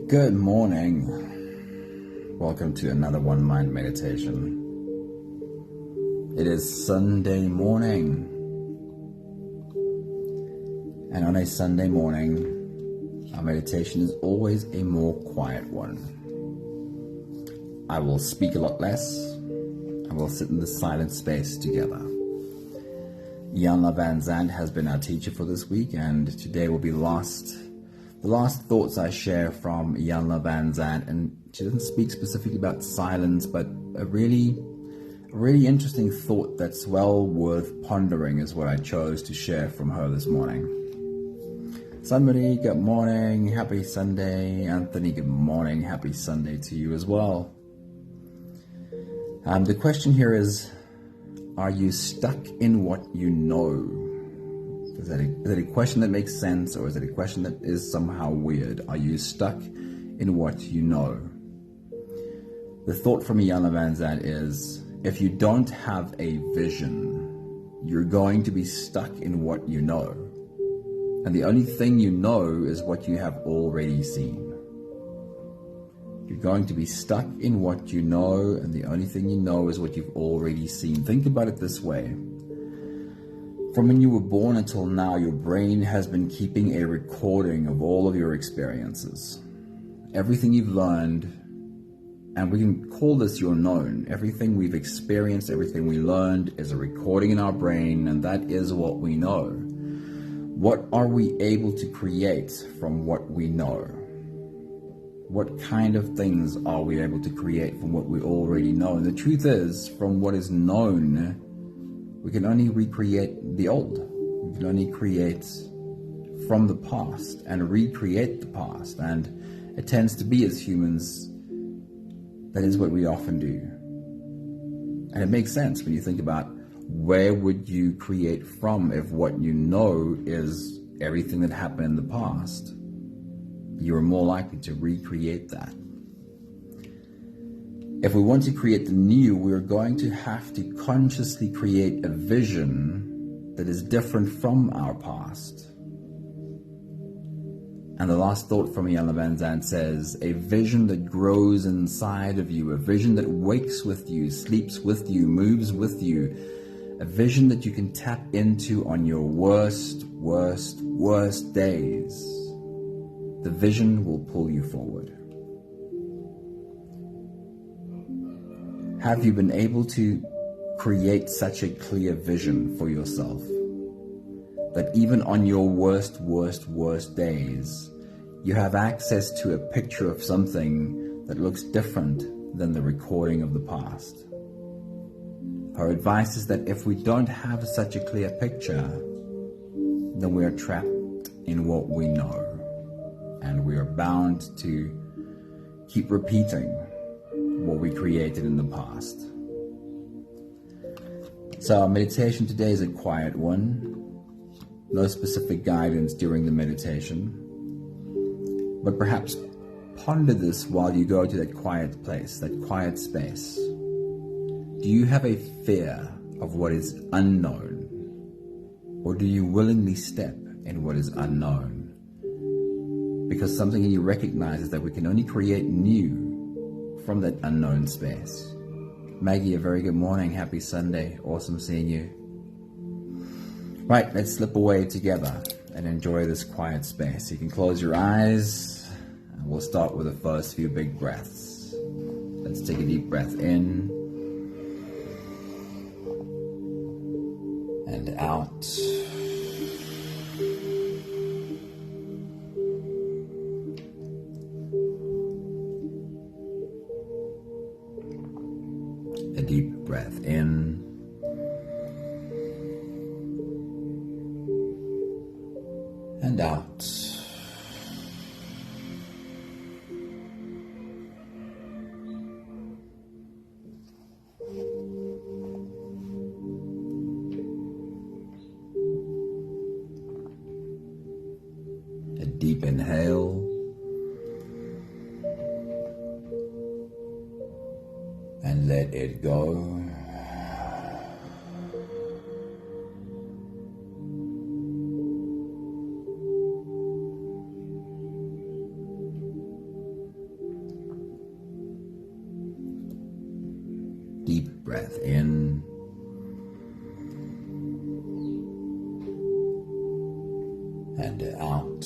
Good morning. Welcome to another One Mind meditation. It is Sunday morning. And on a Sunday morning, our meditation is always a more quiet one. I will speak a lot less, and we'll sit in the silent space together. Iyanla Vanzant has been our teacher for this week, and today will be the last thoughts I share from Iyanla Vanzant. And she doesn't speak specifically about silence, but a really interesting thought that's well worth pondering is what I chose to share from her this morning. Somebody, good morning, happy Sunday. Anthony, good morning, happy Sunday to you as well. The question here is, are you stuck in what you know? Is that a question that makes sense, or is it a question that is somehow weird? Are you stuck in what you know? The thought from Iyanla Vanzant is, if you don't have a vision, you're going to be stuck in what you know. And the only thing you know is what you have already seen. You're going to be stuck in what you know, and the only thing you know is what you've already seen. Think about it this way. From when you were born until now, your brain has been keeping a recording of all of your experiences. Everything you've learned, and we can call this your known. Everything we've experienced, everything we learned is a recording in our brain, and that is what we know. What are we able to create from what we know? What kind of things are we able to create from what we already know? And the truth is, from what is known, we can only recreate the old. We can only create from the past and recreate the past. And it tends to be, as humans, that is what we often do. And it makes sense when you think about, where would you create from if what you know is everything that happened in the past? You are more likely to recreate that. If we want to create the new, we're going to have to consciously create a vision that is different from our past. And the last thought from Iyanla Vanzant says, a vision that grows inside of you, a vision that wakes with you, sleeps with you, moves with you, a vision that you can tap into on your worst days. The vision will pull you forward. Have you been able to create such a clear vision for yourself that even on your worst days, you have access to a picture of something that looks different than the recording of the past? Her advice is that if we don't have such a clear picture, then we are trapped in what we know. And we are bound to keep repeating what we created in the past. So our meditation today is a quiet one. No specific guidance during the meditation. But perhaps ponder this while you go to that quiet place, that quiet space. Do you have a fear of what is unknown? Or do you willingly step in what is unknown? Because something you recognize is that we can only create new from that unknown space. Maggie, a very good morning. Happy Sunday. Awesome seeing you. Right, let's slip away together and enjoy this quiet space. You can close your eyes, and we'll start with the first few big breaths. Let's take a deep breath in and out. A deep breath in and out. A deep inhale and let it go. breath in. And out.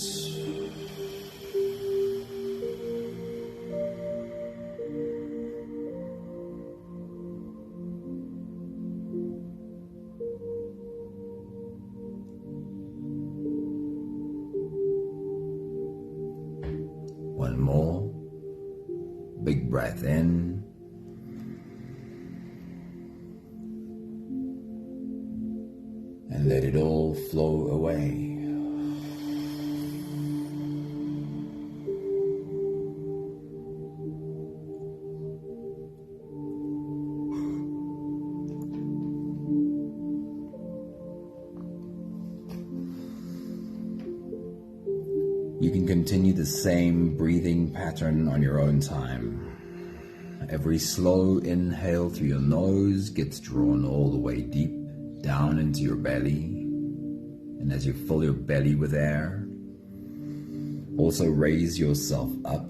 One more. Big breath in. And let it all flow away. You can continue the same breathing pattern on your own time. Every slow inhale through your nose gets drawn all the way deep down into your belly. And as you fill your belly with air, also raise yourself up.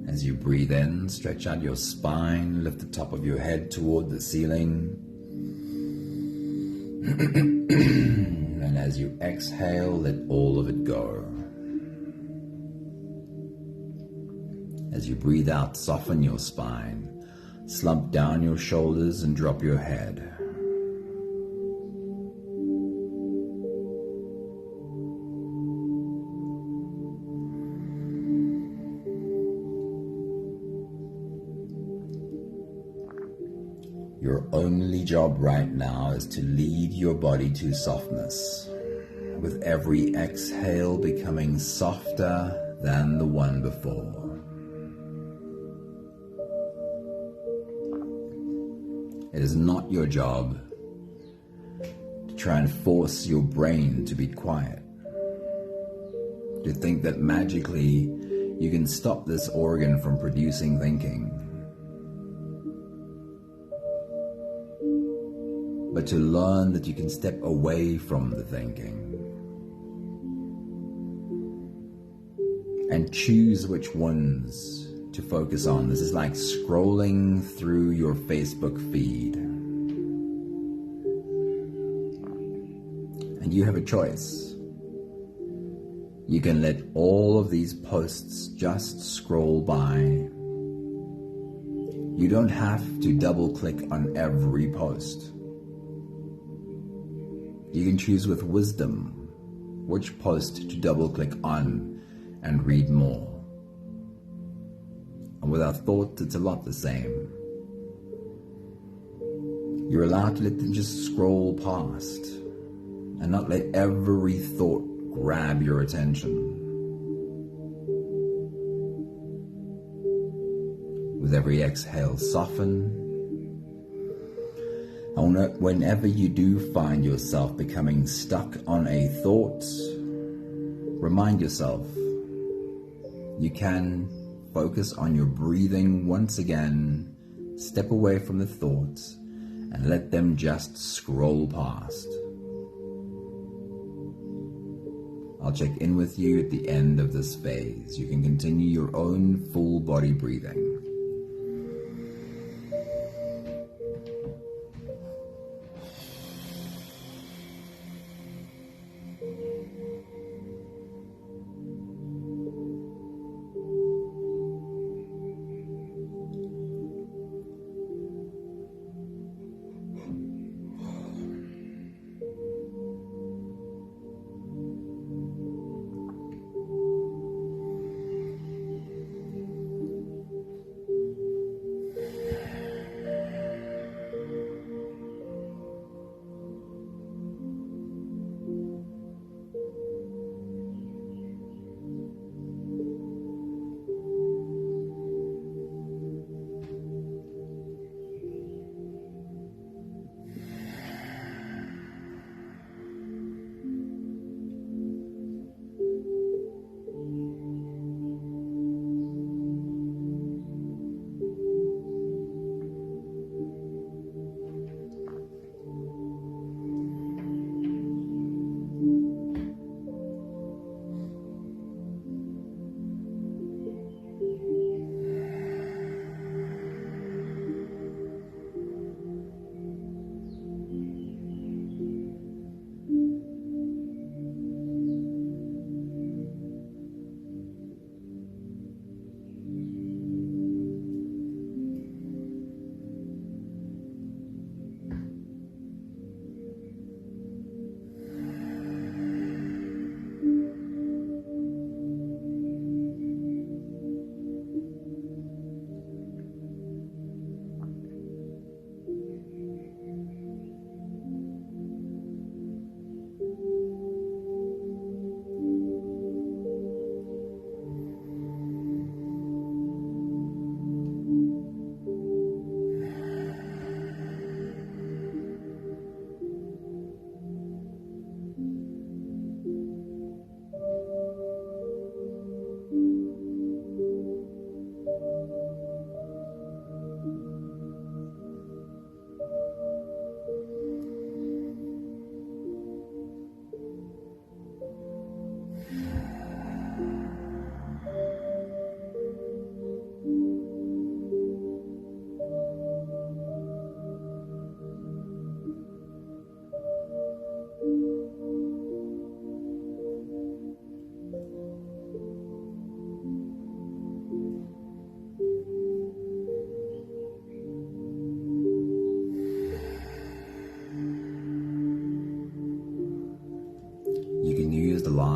As you breathe in, stretch out your spine, lift the top of your head toward the ceiling. And as you exhale, let all of it go. As you breathe out, soften your spine, slump down your shoulders and drop your head. Your only job right now is to lead your body to softness, with every exhale becoming softer than the one before. It is not your job to try and force your brain to be quiet, to think that magically you can stop this organ from producing thinking, but to learn that you can step away from the thinking and choose which ones to focus on. This is like scrolling through your Facebook feed. And you have a choice. You can let all of these posts just scroll by. You don't have to double click on every post. You can choose with wisdom which post to double click on and read more. And with our thoughts, it's a lot the same. You're allowed to let them just scroll past and not let every thought grab your attention. With every exhale, soften. And whenever you do find yourself becoming stuck on a thought, remind yourself you can focus on your breathing once again, step away from the thoughts, and let them just scroll past. I'll check in with you at the end of this phase. You can continue your own full body breathing.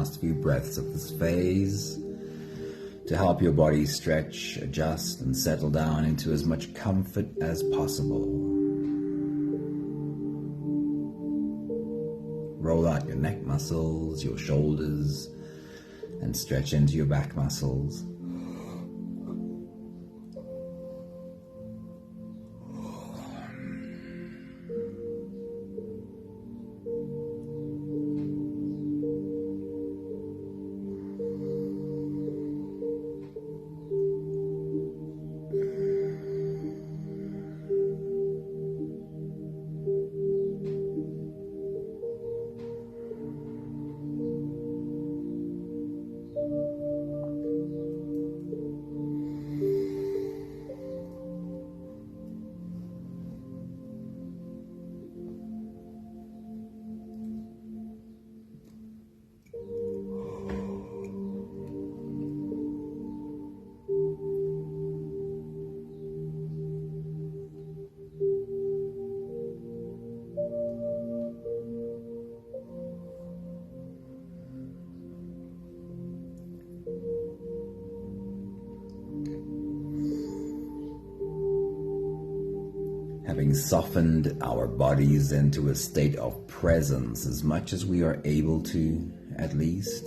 last few breaths of this phase to help your body stretch, adjust, and settle down into as much comfort as possible. Roll out your neck muscles, your shoulders, and stretch into your back muscles. Having softened our bodies into a state of presence as much as we are able to, at least,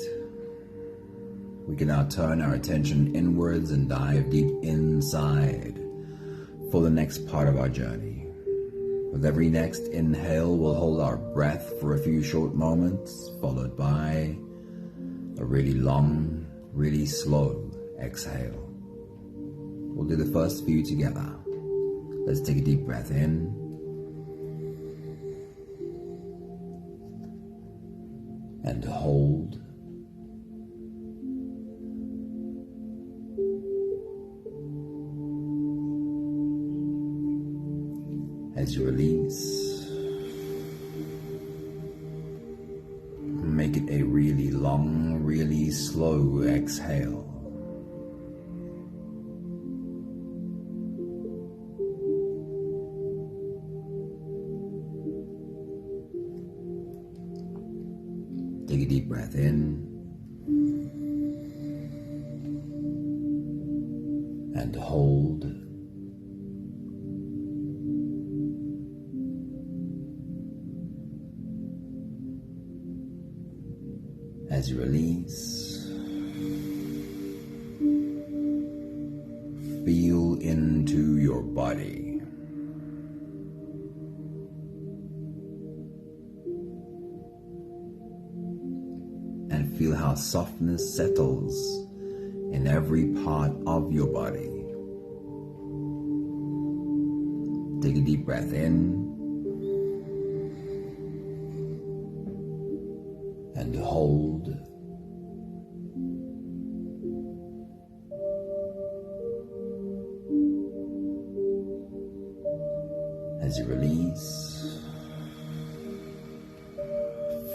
we can now turn our attention inwards and dive deep inside for the next part of our journey. With every next inhale, we'll hold our breath for a few short moments, followed by a really long, really slow exhale. We'll do the first few together. Let's take a deep breath in and hold. As you release, make it a really long, really slow exhale. Take a deep breath in and hold. As you release, feel into your body. Feel how softness settles in every part of your body. Take a deep breath in and hold. As you release,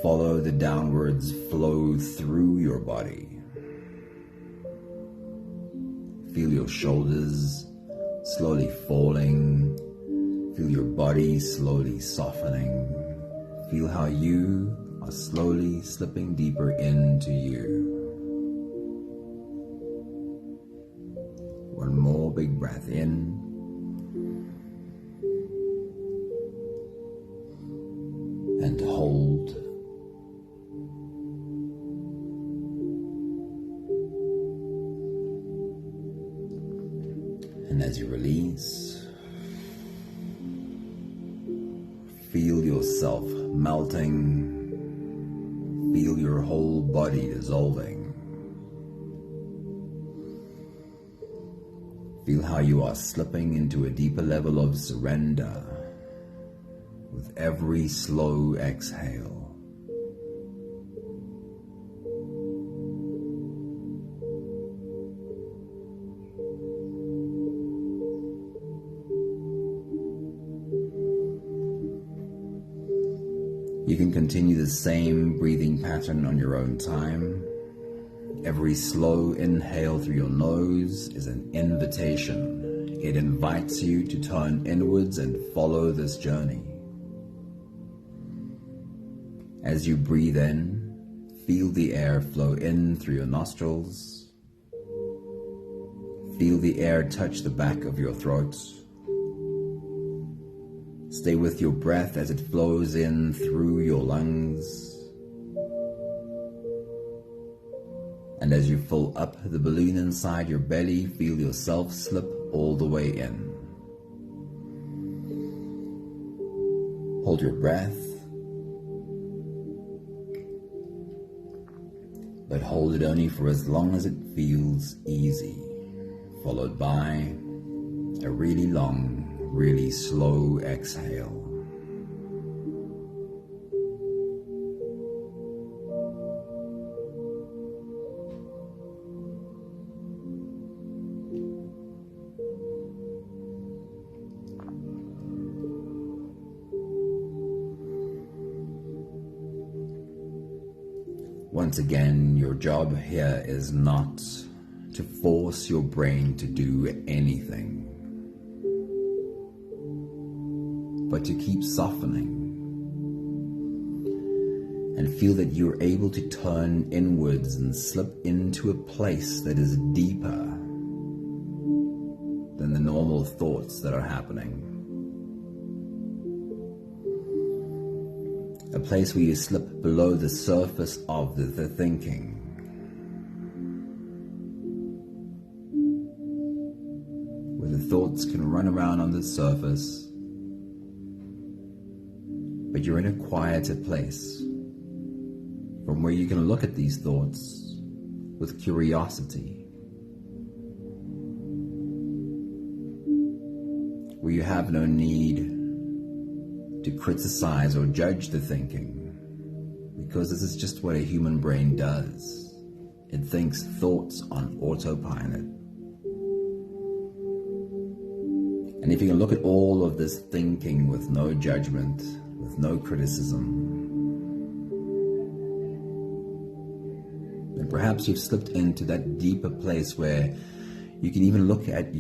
follow the downwards flow through your body. Feel your shoulders slowly falling. Feel your body slowly softening. Feel how you are slowly slipping deeper into you. One more big breath in. And hold. And as you release, feel yourself melting, feel your whole body dissolving. Feel how you are slipping into a deeper level of surrender with every slow exhale. You can continue the same breathing pattern on your own time. Every slow inhale through your nose is an invitation. It invites you to turn inwards and follow this journey. As you breathe in, feel the air flow in through your nostrils. Feel the air touch the back of your throat. Stay with your breath as it flows in through your lungs. And as you fill up the balloon inside your belly, feel yourself slip all the way in. Hold your breath, but hold it only for as long as it feels easy, followed by a really long, really slow exhale. Once again, your job here is not to force your brain to do anything, but to keep softening and feel that you're able to turn inwards and slip into a place that is deeper than the normal thoughts that are happening. A place where you slip below the surface of the thinking. Where the thoughts can run around on the surface, but you're in a quieter place from where you can look at these thoughts with curiosity. Where you have no need to criticize or judge the thinking, because this is just what a human brain does. It thinks thoughts on autopilot. And if you can look at all of this thinking with no judgment, with no criticism, then perhaps you've slipped into that deeper place where you can even look at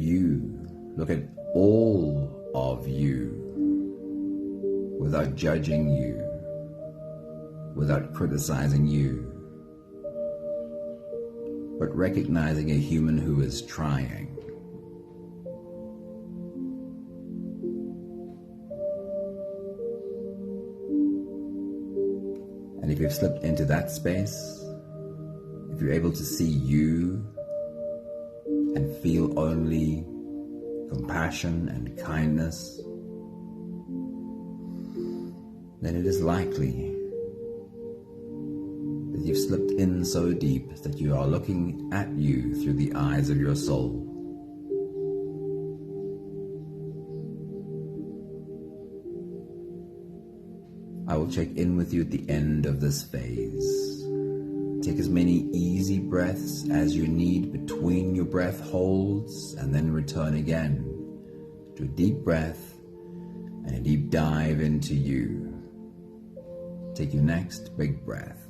all of you, without judging you, without criticizing you, but recognizing a human who is trying. And if you've slipped into that space, if you're able to see you and feel only compassion and kindness, then it is likely that you've slipped in so deep that you are looking at you through the eyes of your soul. I will check in with you at the end of this phase. Take as many easy breaths as you need between your breath holds, and then return again to a deep breath and a deep dive into you. Take your next big breath.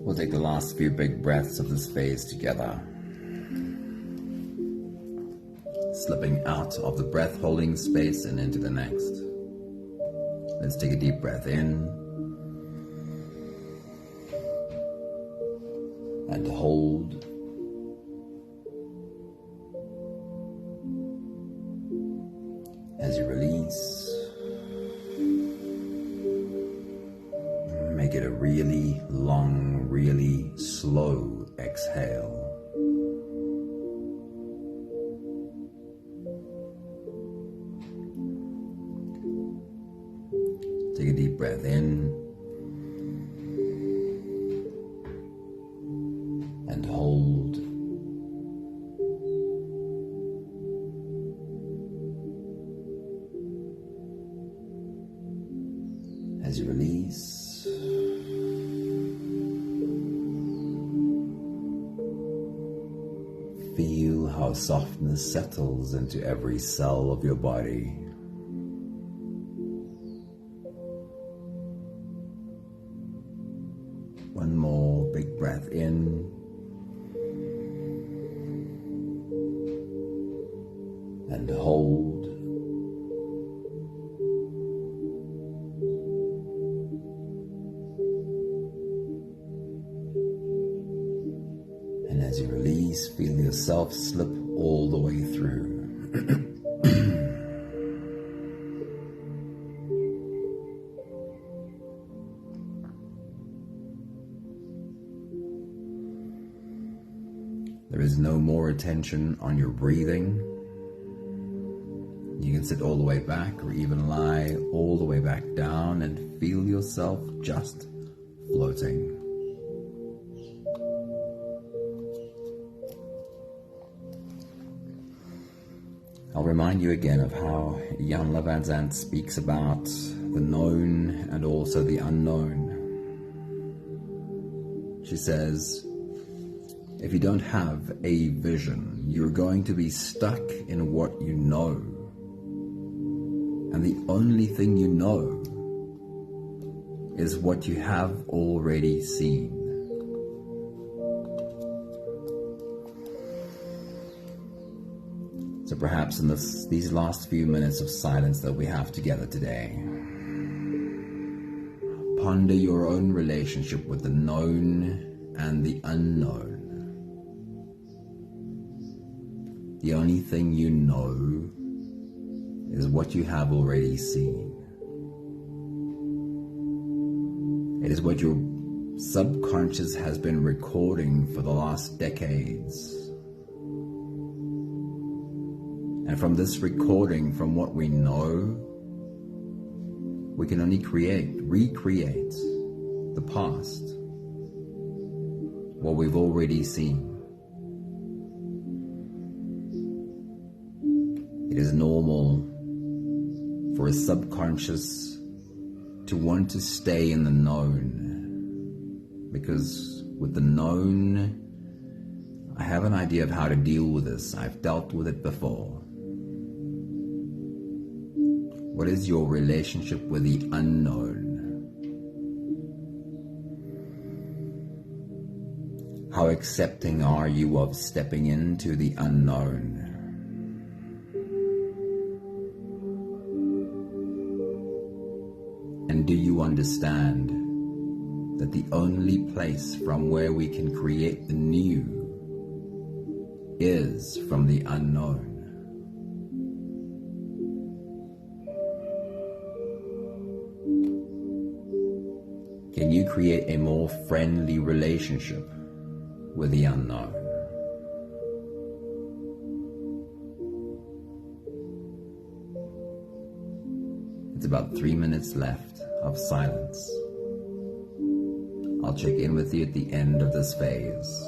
We'll take the last few big breaths of this phase together. Slipping out of the breath holding space and into the next. Let's take a deep breath in and hold. As you release, make it a really long, really slow exhale. Take a deep breath in and hold. As you release, feel how softness settles into every cell of your body. One more big breath in and hold. And as you release, feel yourself slip all the way through. There is no more attention on your breathing. You can sit all the way back or even lie all the way back down and feel yourself just floating. I'll remind you again of how Iyanla Vanzant speaks about the known and also the unknown. She says, if you don't have a vision, you're going to be stuck in what you know. And the only thing you know is what you have already seen. So perhaps in these last few minutes of silence that we have together today, ponder your own relationship with the known and the unknown. The only thing you know is what you have already seen. It is what your subconscious has been recording for the last decades. And from this recording, from what we know, we can only recreate the past, what we've already seen. It is normal for a subconscious to want to stay in the known, because with the known, I have an idea of how to deal with this. I've dealt with it before. What is your relationship with the unknown? How accepting are you of stepping into the unknown? And do you understand that the only place from where we can create the new is from the unknown? Can you create a more friendly relationship with the unknown? It's about 3 minutes left of silence. I'll check in with you at the end of this phase.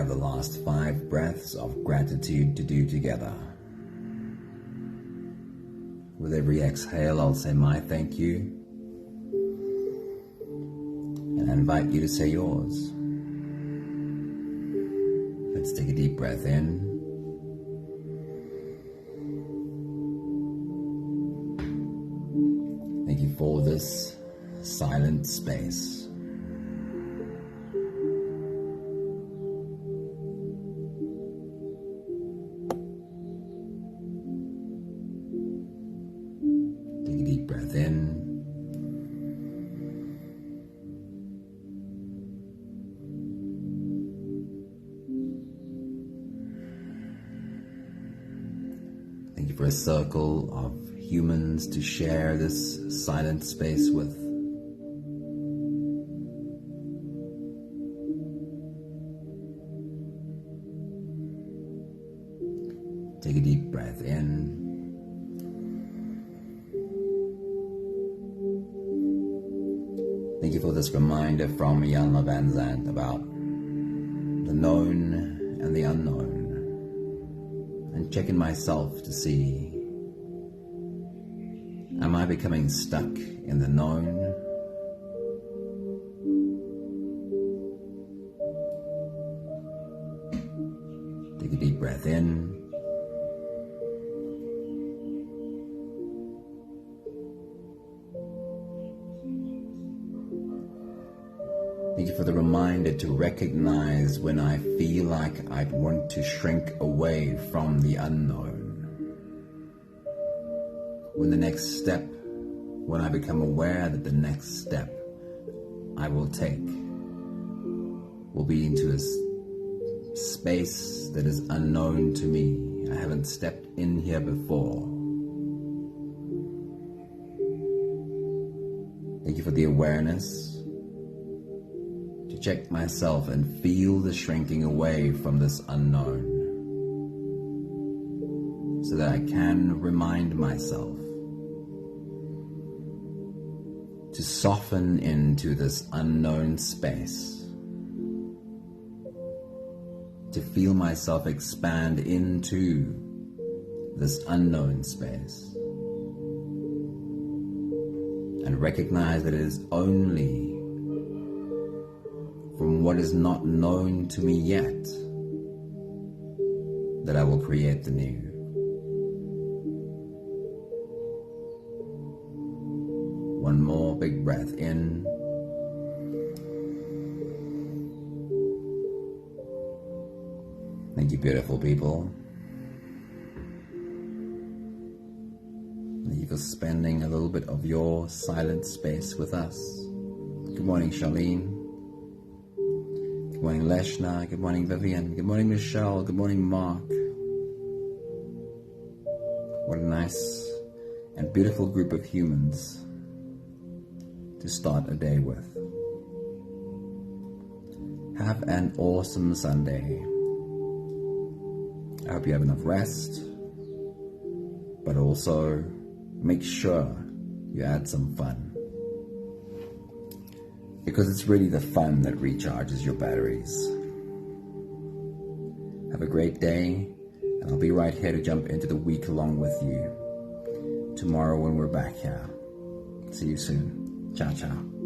the last 5 breaths of gratitude to do together. With every exhale, I'll say my thank you, and I invite you to say yours. Let's take a deep breath in. Thank you for this silent space. Take a deep breath in. Thank you for a circle of humans to share this silent space with. Take a deep breath in. Thank you for this reminder from Iyanla Vanzant about the known and the unknown, and checking myself to see, am I becoming stuck in the known? Take a deep breath in. Thank you for the reminder to recognize when I feel like I want to shrink away from the unknown. When I become aware that the next step I will take will be into a space that is unknown to me. I haven't stepped in here before. Thank you for the awareness to check myself and feel the shrinking away from this unknown, so that I can remind myself to soften into this unknown space, to feel myself expand into this unknown space, and recognize that it is only from what is not known to me yet that I will create the new. One more big breath in. Thank you, beautiful people. Thank you for spending a little bit of your silent space with us. Good morning, Charlene. Good morning, Leshna. Good morning, Vivian. Good morning, Michelle. Good morning, Mark. What a nice and beautiful group of humans to start a day with. Have an awesome Sunday. I hope you have enough rest, but also make sure you add some fun, because it's really the fun that recharges your batteries. Have a great day, and I'll be right here to jump into the week along with you tomorrow when we're back here. See you soon. Ciao, ciao.